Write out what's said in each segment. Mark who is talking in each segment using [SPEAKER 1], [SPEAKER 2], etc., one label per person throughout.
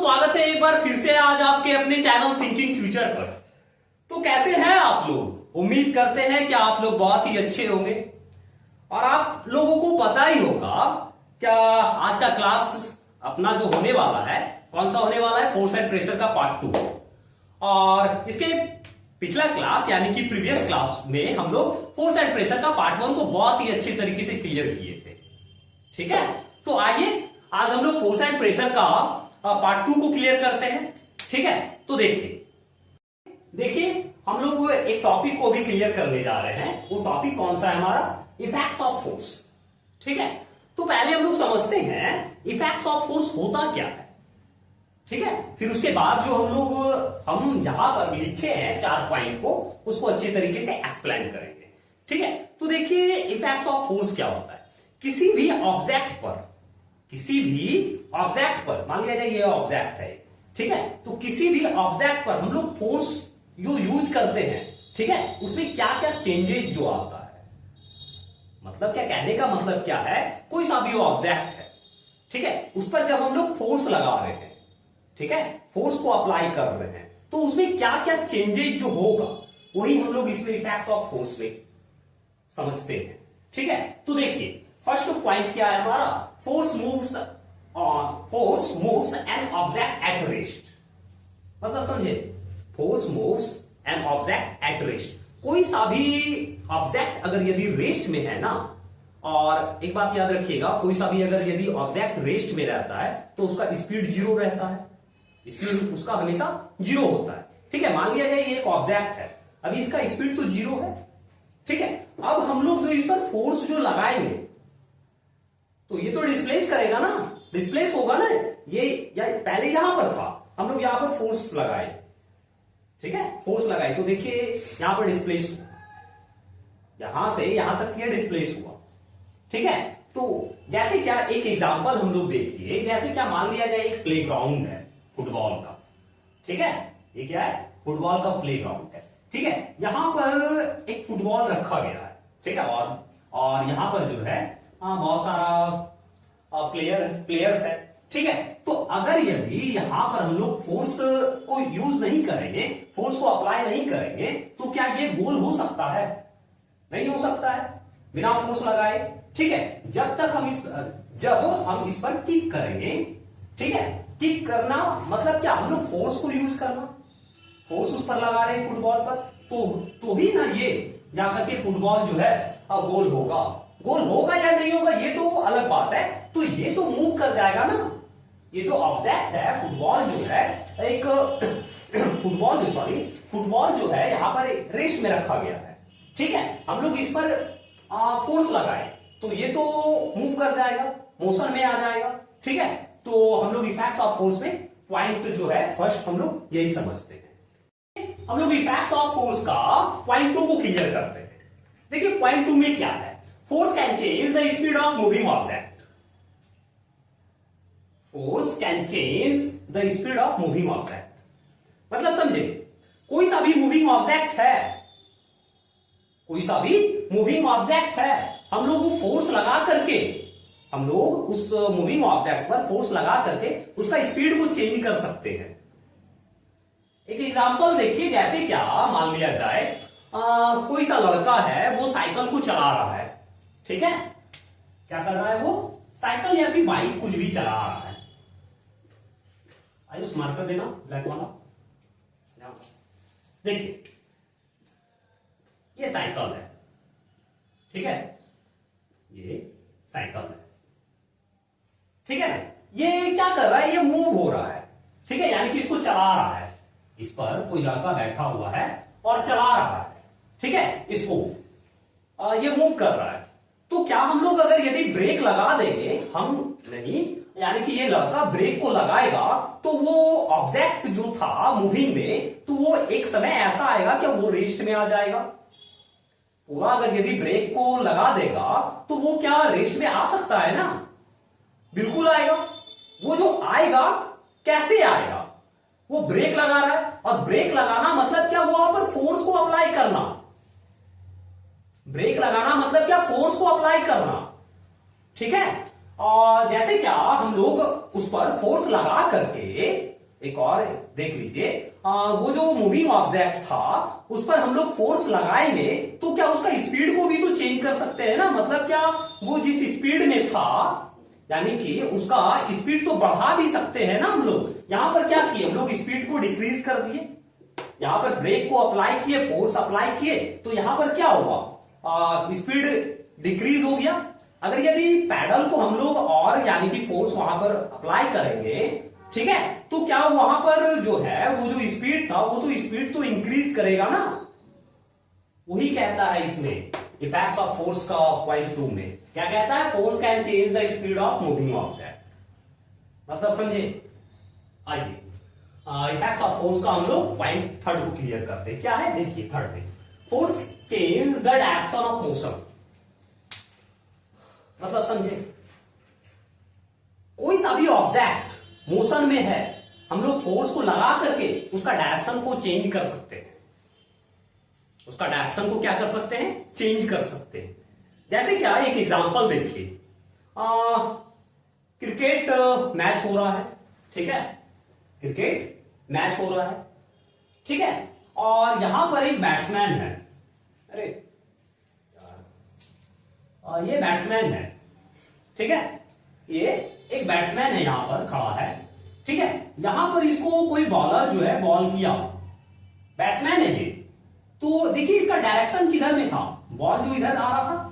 [SPEAKER 1] स्वागत है एक बार फिर से आज आपके अपने चैनल थिंकिंग फ्यूचर पर। तो कैसे हैं आप लोग? उम्मीद करते हैं कि आप लोग बहुत ही अच्छे होंगे और आप लोगों को पता ही होगा क्या आज का क्लास अपना जो होने वाला है, कौन सा होने वाला है? फोर्स एंड प्रेशर का पार्ट 2। और इसके पिछला क्लास यानी कि प्रीवियस क्लास में हम लोग फोर्स एंड प्रेशर का पार्ट 1 को बहुत ही अच्छे तरीके से क्लियर किए थे। ठीक है, तो आइए आज हम लोग फोर्स एंड प्रेशर का पार्ट 2 को क्लियर करते हैं। ठीक है, तो देखिए हम लोग एक टॉपिक को भी क्लियर करने जा रहे हैं। वो टॉपिक कौन सा है हमारा? Effects of force. ठीक है, तो पहले हम लोग समझते हैं इफेक्ट्स ऑफ फोर्स होता क्या है। ठीक है, फिर उसके बाद जो हम यहां पर लिखे हैं 4 पॉइंट को, उसको अच्छे तरीके से एक्सप्लेन करेंगे। ठीक है, तो देखिए इफेक्ट्स ऑफ फोर्स क्या होता है। किसी भी ऑब्जेक्ट पर मान लिया जाए ये ऑब्जेक्ट है। ठीक है, तो किसी भी ऑब्जेक्ट पर हम लोग फोर्स जो यूज करते हैं, ठीक है, उसमें क्या क्या चेंजेस जो आता है, मतलब क्या कहने का मतलब क्या है, कोई सा भी ऑब्जेक्ट है, ठीक है, उस पर जब हम लोग फोर्स लगा रहे हैं, ठीक है, फोर्स को अप्लाई कर रहे हैं, तो उसमें क्या क्या चेंजेस जो होगा वही हम लोग इसमें इफेक्ट्स ऑफ फोर्स में समझते हैं। ठीक है, तो देखिए फर्स्ट पॉइंट क्या है हमारा? Force moves an object at rest. मतलब समझे, force moves an object at rest. कोई सा भी ऑब्जेक्ट अगर यदि रेस्ट में है ना, और एक बात याद रखिएगा, कोई सा भी अगर यदि ऑब्जेक्ट रेस्ट में रहता है तो उसका स्पीड 0 रहता है, स्पीड उसका हमेशा 0 होता है। ठीक है, मान लिया जाए ये एक ऑब्जेक्ट है, अभी इसका स्पीड तो 0 है। ठीक है, अब हम लोग जो इस पर फोर्स जो लगाएंगे तो ये तो डिस्प्लेस करेगा ना, डिस्प्लेस होगा ना। ये पहले यहां पर था, हम लोग यहां पर फोर्स लगाए, ठीक है, फोर्स लगाए तो देखिए यहां पर डिस्प्लेस हुआ, यहां से यहां तक ये डिस्प्लेस हुआ। ठीक है, तो जैसे क्या एक एग्जांपल हम लोग देखिए, जैसे क्या मान लिया जाए एक प्लेग्राउंड है फुटबॉल का। ठीक है, ये क्या है? फुटबॉल का प्लेग्राउंड है। ठीक है, यहां पर एक फुटबॉल रखा गया है। ठीक है, और यहां पर जो है बहुत सारा प्लेयर्स है। ठीक है, तो अगर यदि यहां पर हम लोग फोर्स को यूज नहीं करेंगे, फोर्स को अप्लाई नहीं करेंगे, तो क्या ये गोल हो सकता है? नहीं हो सकता है बिना फोर्स लगाए। ठीक है, जब हम इस पर किक करेंगे, ठीक है, किक करना मतलब क्या? हम लोग फोर्स को यूज करना, फोर्स उस पर लगा रहे हैं फुटबॉल पर, तो ही ना ये जाकर के फुटबॉल जो है गोल होगा। गोल होगा या नहीं होगा ये तो अलग बात है। तो ये तो मूव कर जाएगा ना, ये जो ऑब्जेक्ट है फुटबॉल जो है, एक फुटबॉल जो है यहां पर रेस्ट में रखा गया है। ठीक है, हम लोग इस पर फोर्स लगाए तो ये तो मूव कर जाएगा, मोशन में आ जाएगा। ठीक है, तो हम लोग इफेक्ट्स ऑफ फोर्स में पॉइंट जो है फर्स्ट हम लोग यही समझते हैं। हम लोग इफेक्ट्स ऑफ फोर्स का पॉइंट 2 को क्लियर करते हैं। देखिए पॉइंट 2 में क्या है? Force can change the speed of moving object. Force can change the speed of moving object. मतलब समझे, कोई सा भी मूविंग ऑब्जेक्ट है, कोई सा भी मूविंग ऑब्जेक्ट है, हम लोग वो फोर्स लगा करके, हम लोग उस मूविंग ऑब्जेक्ट पर फोर्स लगा करके उसका स्पीड को चेंज कर सकते हैं। एक एग्जांपल देखिए, जैसे क्या मान लिया जाए कोई सा लड़का है, वो साइकिल को चला रहा है। ठीक है, क्या कर रहा है? वो साइकिल या फिर बाइक कुछ भी चला रहा है। आइए उस मार्कर देना ब्लैक वाला। देखिए ये साइकिल है, ठीक है, ये साइकिल है। ठीक है ना, ये क्या कर रहा है? ये मूव हो रहा है। ठीक है, यानी कि इसको चला रहा है, इस पर कोई लड़का बैठा हुआ है और चला रहा है। ठीक है, इसको ये मूव कर रहा है। तो क्या हम लोग अगर यदि ब्रेक लगा देंगे, हम नहीं, यानी कि ये लड़का ब्रेक को लगाएगा तो वो ऑब्जेक्ट जो था मूविंग में, तो वो एक समय ऐसा आएगा कि वो रेस्ट में आ जाएगा। पूरा अगर यदि ब्रेक को लगा देगा तो वो क्या रेस्ट में आ सकता है ना? बिल्कुल आएगा। वो जो आएगा कैसे आएगा? वो ब्रेक लगा रहा है, और ब्रेक लगाना मतलब क्या? वहां पर फोर्स को अप्लाई करना। ब्रेक लगाना मतलब क्या? फोर्स को अप्लाई करना। ठीक है, और जैसे क्या हम लोग उस पर फोर्स लगा करके एक और देख लीजिए, वो जो मूविंग ऑब्जेक्ट था उस पर हम लोग फोर्स लगाएंगे तो क्या उसका स्पीड को भी तो चेंज कर सकते हैं ना। मतलब क्या वो जिस स्पीड में था यानी कि उसका स्पीड तो बढ़ा भी सकते हैं ना हम लोग। यहां पर क्या किए हम लोग, स्पीड को डिक्रीज कर दिए, यहां पर ब्रेक को अप्लाई किए, फोर्स अप्लाई किए, तो यहां पर क्या हुआ, स्पीड डिक्रीज हो गया। अगर यदि पैडल को हम लोग और यानी कि फोर्स वहां पर अप्लाई करेंगे, ठीक है, तो क्या वहां पर जो है वो जो स्पीड था वो तो स्पीड तो इंक्रीज करेगा ना। वही कहता है इसमें इफेक्ट्स ऑफ फोर्स का पॉइंट 2 में क्या कहता है, force can change the speed of moving object. मतलब समझे। आइए इफेक्ट्स ऑफ फोर्स का हम लोग पॉइंट 3 को क्लियर करते हैं। क्या है देखिए 3 में, force change the direction of motion. मतलब समझे, कोई सा भी ऑब्जेक्ट मोशन में है, हम लोग फोर्स को लगा करके उसका डायरेक्शन को चेंज कर सकते हैं। उसका डायरेक्शन को क्या कर सकते हैं, चेंज कर सकते हैं। जैसे क्या, एक एग्जांपल देखिए, क्रिकेट मैच हो रहा है, ठीक है, क्रिकेट मैच हो रहा है, ठीक है, और यहां पर एक बैट्समैन है, अरे ये बैट्समैन है, ठीक है, ये एक बैट्समैन है यहां पर खड़ा है, ठीक है, यहां पर इसको कोई बॉलर जो है बॉल किया, बैट्समैन है ये, तो देखिए इसका डायरेक्शन किधर में था, बॉल जो इधर आ रहा था,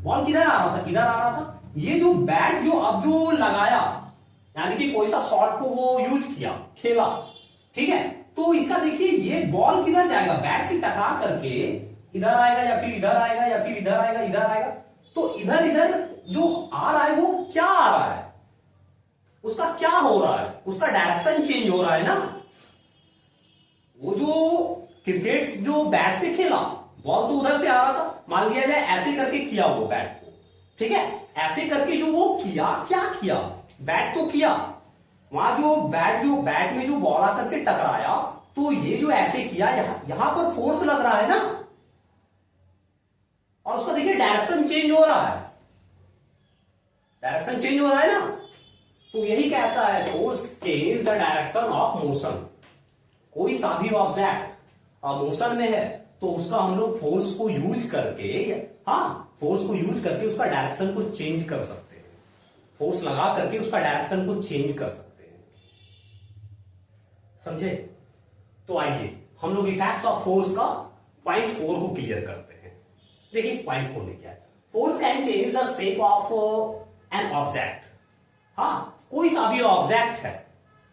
[SPEAKER 1] बॉल किधर आ रहा था, इधर आ रहा था। ये जो बैट जो अब जो लगाया यानी कि कोई सा शॉट को वो यूज किया, खेला, ठीक है, तो इसका देखिए ये बॉल किधर जाएगा, बैट से टकरा करके इधर आएगा या फिर इधर आएगा या फिर इधर आएगा, इधर आएगा, तो इधर इधर जो आ रहा है वो क्या आ रहा है, उसका क्या हो रहा है, उसका डायरेक्शन चेंज हो रहा है ना। वो जो क्रिकेट जो बैट से खेला, बॉल तो उधर से आ रहा था, मान लिया जाए ऐसे करके किया वो बैट को, ठीक है, ऐसे करके जो वो किया, क्या किया, बैट तो किया, वहां जो बैट में जो बॉल आकर के टकराया, तो ये जो ऐसे किया, यहां पर फोर्स लग रहा है ना, और उसका देखिए डायरेक्शन चेंज हो रहा है, डायरेक्शन चेंज हो रहा है ना। तो यही कहता है force change the direction of motion. कोई सा भी ऑब्जेक्ट मोशन में है तो उसका हम लोग फोर्स को यूज करके, हाँ, फोर्स को यूज करके उसका डायरेक्शन को चेंज कर सकते हैं, फोर्स लगा करके उसका डायरेक्शन को चेंज कर सकते हैं, समझे। तो आइए हम लोग इफेक्ट्स ऑफ फोर्स का पॉइंट 4 को क्लियर करते हैं। देखिए पॉइंट 4 में क्या है, force can change the shape of an object. हाँ, कोई सा भी ऑब्जेक्ट है,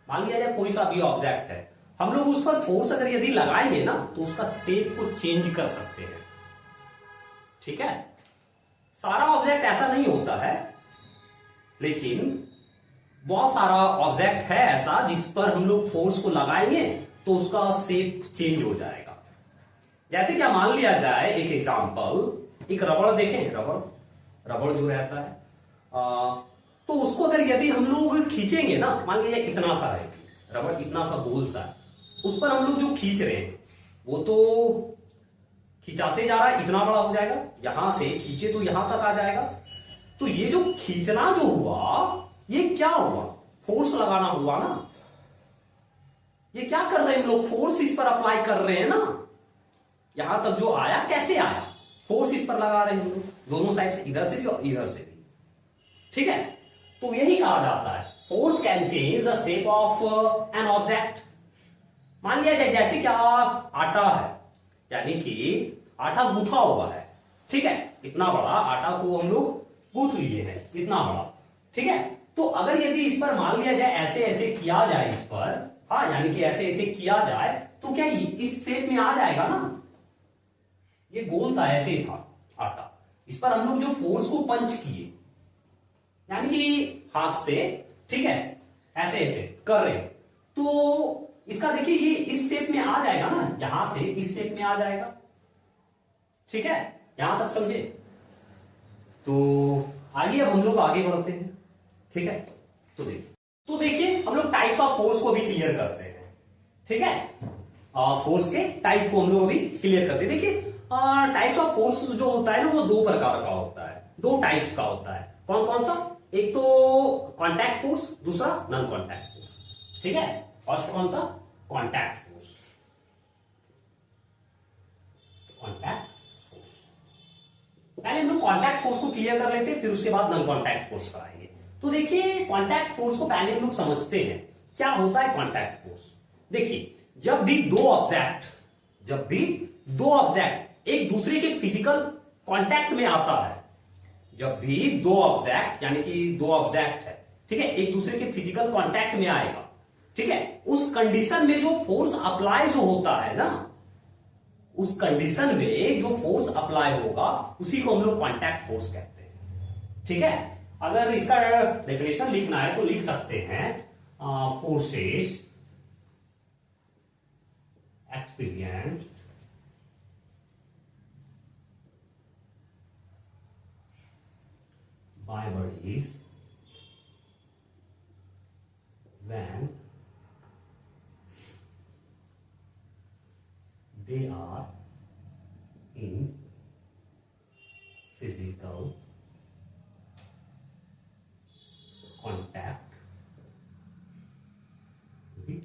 [SPEAKER 1] मान लिया जाए कोई सा भी ऑब्जेक्ट है, हम लोग उस पर फोर्स अगर यदि लगाएंगे ना तो उसका शेप को चेंज कर सकते हैं, ठीक है। सारा ऑब्जेक्ट ऐसा नहीं होता है, लेकिन बहुत सारा ऑब्जेक्ट है ऐसा जिस पर हम लोग फोर्स को लगाएंगे तो उसका शेप चेंज हो जाएगा। जैसे क्या, मान लिया जाए एक एग्जांपल, एक रबड़ देखें, रबड़ जो रहता है, तो उसको अगर यदि हम लोग खींचेंगे ना, मान लीजिए इतना सा है रबड़, इतना सा गोल सा है, उस पर हम लोग जो खींच रहे हैं वो तो खिंचाते जा रहा है, इतना बड़ा हो जाएगा, यहां से खींचे तो यहां तक आ जाएगा। तो ये जो खींचना जो हुआ, ये क्या हुआ, फोर्स लगाना हुआ ना। ये क्या कर रहे हैं हम लोग, फोर्स इस पर अप्लाई कर रहे हैं ना। यहां तक जो आया, कैसे आया, फोर्स इस पर लगा रहे हैं हम लोग, दोनों साइड से, इधर से भी और इधर से भी, ठीक है। तो यही कहा जाता है force can change the shape of an object. मान लिया जाए जैसे क्या आटा है, यानी कि आटा गूंथा हुआ है, ठीक है, इतना बड़ा आटा को हम लोग गूंथ लिए हैं, इतना बड़ा, ठीक है। तो अगर यदि इस पर मान लिया जाए ऐसे ऐसे किया जाए इस पर, हाँ, यानी कि ऐसे ऐसे किया जाए तो क्या इस शेप में आ जाएगा ना। ये गोल था, ऐसे था आटा, इस पर हम लोग जो फोर्स को पंच किए, यानी कि हाथ से, ठीक है, ऐसे ऐसे कर रहे, तो इसका देखिए ये इस शेप में आ जाएगा ना, यहां से इस शेप में आ जाएगा, ठीक है, यहां तक समझे। तो आइए अब हम लोग आगे बढ़ते हैं, ठीक है। तो देखिए हम लोग टाइप्स ऑफ फोर्स को भी क्लियर करते हैं, ठीक है। फोर्स के टाइप को हम लोग अभी क्लियर करते हैं। देखिए टाइप्स ऑफ फोर्स जो होता है ना, वो 2 प्रकार का होता है, 2 टाइप्स का होता है। कौन कौन सा, एक तो कॉन्टैक्ट फोर्स, दूसरा नॉन कॉन्टैक्ट फोर्स, ठीक है। फर्स्ट कौन सा? Contact force. कॉन्टैक्ट फोर्स, पहले हम लोग कॉन्टैक्ट फोर्स को क्लियर कर लेते हैं, फिर उसके बाद नॉन कॉन्टैक्ट फोर्स पर आएंगे। तो देखिए कॉन्टैक्ट फोर्स को पहले हम लोग समझते हैं क्या होता है कॉन्टैक्ट फोर्स। देखिए जब भी दो ऑब्जेक्ट एक दूसरे के फिजिकल कांटेक्ट में आता है, जब भी दो ऑब्जेक्ट यानी कि दो ऑब्जेक्ट है, ठीक है, एक दूसरे के फिजिकल कांटेक्ट में आएगा, ठीक है, उस कंडीशन में जो फोर्स अप्लाई जो होता है ना, उस कंडीशन में जो फोर्स अप्लाई होगा उसी को हम लोग कांटेक्ट फोर्स कहते हैं। ठीक है, अगर इसका डेफिनेशन लिखना है तो लिख सकते हैं forces experienced by bodies when they are in physical contact with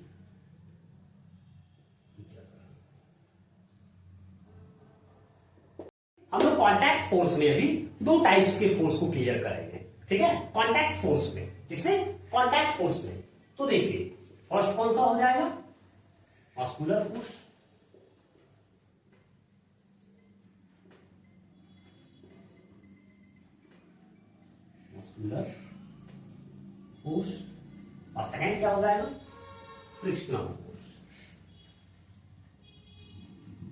[SPEAKER 1] हम लोग कॉन्टैक्ट फोर्स में अभी दो टाइप्स के फोर्स को क्लियर करेंगे। ठीक है, कॉन्टैक्ट फोर्स में, किसमें? कॉन्टैक्ट फोर्स में। तो देखिए फर्स्ट कौन सा हो जाएगा? Muscular force. Muscular force. और सेकंड क्या हो जाएगा? Frictional force.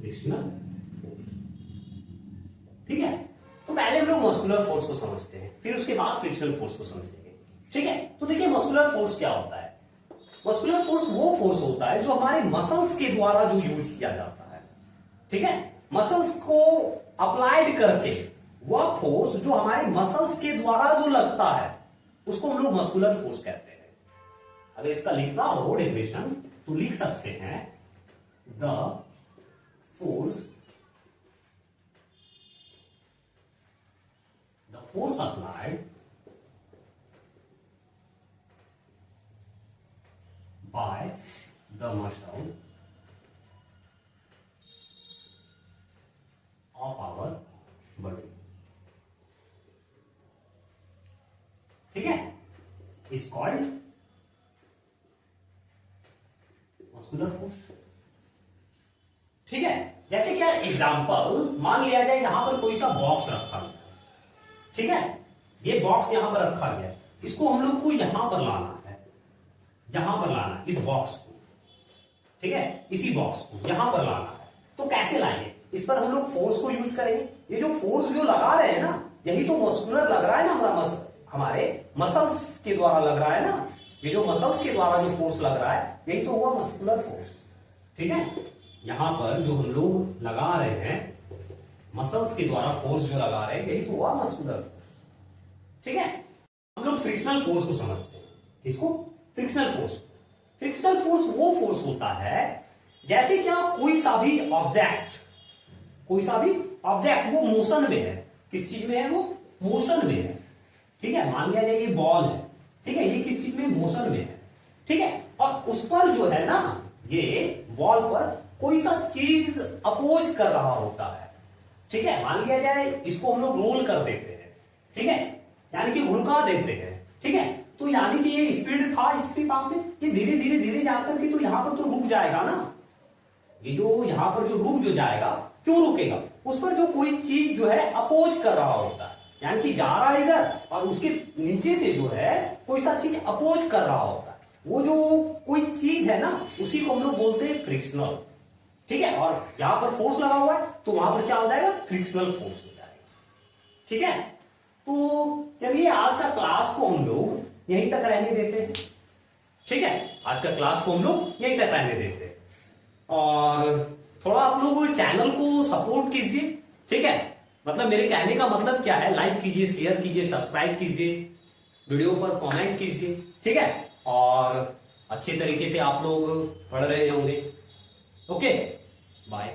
[SPEAKER 1] फ्रिक्शनल। ठीक है, तो पहले हम लोग मस्कुलर फोर्स को समझते हैं, फिर उसके बाद फ्रिक्शनल फोर्स को समझेंगे। ठीक है, तो देखिए मस्कुलर फोर्स क्या होता है? मस्कुलर फोर्स वो फोर्स होता है जो हमारे मसल्स के द्वारा जो यूज किया जाता है। ठीक है, मसल्स को अप्लाइड करके वह फोर्स जो हमारे मसल्स के द्वारा जो लगता है उसको हम लोग मस्कुलर फोर्स कहते हैं। अगर इसका लिखना हो डेफिनेशन तो लिख सकते हैं the force applied by the muscle of our body। ठीक है, is called मस्कुलर फोर्स। ठीक है, जैसे क्या एग्जांपल मान लिया जाए यहां पर कोई सा बॉक्स रखा है। ठीक है, ये बॉक्स यहां पर रखा गया है, इसको हम लोग को यहां पर लाना है, यहां पर लाना है इस बॉक्स को। ठीक है, इसी बॉक्स को यहां पर लाना है। तो कैसे लाएंगे? इस पर हम लोग फोर्स को यूज करेंगे। ये जो फोर्स जो लगा रहे हैं ना, यही तो मस्कुलर लग रहा है ना, हमारे मसल्स के द्वारा लग रहा है ना। ये जो मसल्स के द्वारा जो फोर्स लग रहा है यही तो हुआ मस्कुलर फोर्स। ठीक है, यहां पर जो हम लोग लगा रहे हैं मसल्स के द्वारा फोर्स जो लगा रहे हैं यही तो हुआ मस्कुलर फोर्स। ठीक है, हम लोग फ्रिक्शनल फोर्स को समझते हैं। किसको? Frictional force. फ्रिक्शनल फोर्स वो फोर्स होता है जैसे क्या कोई सा भी ऑब्जेक्ट वो मोशन में है। किस चीज में है? वो मोशन में है। ठीक है, मान लिया जाए ये बॉल है, ठीक है, ये किस चीज में? मोशन में है। ठीक है, और उस पर जो है ना, ये बॉल पर कोई सा चीज अपोज कर रहा होता है। ठीक है, मान लिया जाए इसको हम लोग रोल कर देते हैं। ठीक है, यानी कि उड़का देते हैं। ठीक है, तो यानी कि ये स्पीड था इसके पास में, ये धीरे धीरे धीरे जाकर के तो यहां पर तो रुक जाएगा ना। ये जो यहां पर जो रुक जो जाएगा, क्यों रुकेगा? उस पर जो कोई चीज जो है अपोज कर रहा होता है, यानी कि जा रहा है इधर और उसके नीचे से जो है कोई सा चीज अपोज कर रहा होता है। वो जो कोई चीज है ना उसी को हम लोग बोलते हैं फ्रिक्शनल। ठीक है, और यहां पर फोर्स लगा हुआ है तो वहां पर क्या हो जाएगा? फ्रिक्शनल फोर्स हो जाएगा। ठीक है, तो चलिए आज का क्लास को हम लोग यहीं तक रहने देते हैं। ठीक है, आज का क्लास को हम लोग यहीं तक रहने देते हैं और थोड़ा आप लोग चैनल को सपोर्ट कीजिए। ठीक है, मतलब मेरे कहने का मतलब क्या है, लाइक कीजिए, शेयर कीजिए, सब्सक्राइब कीजिए, वीडियो पर कमेंट कीजिए। ठीक है, और अच्छे तरीके से आप लोग पढ़ रहे होंगे। Okay, bye.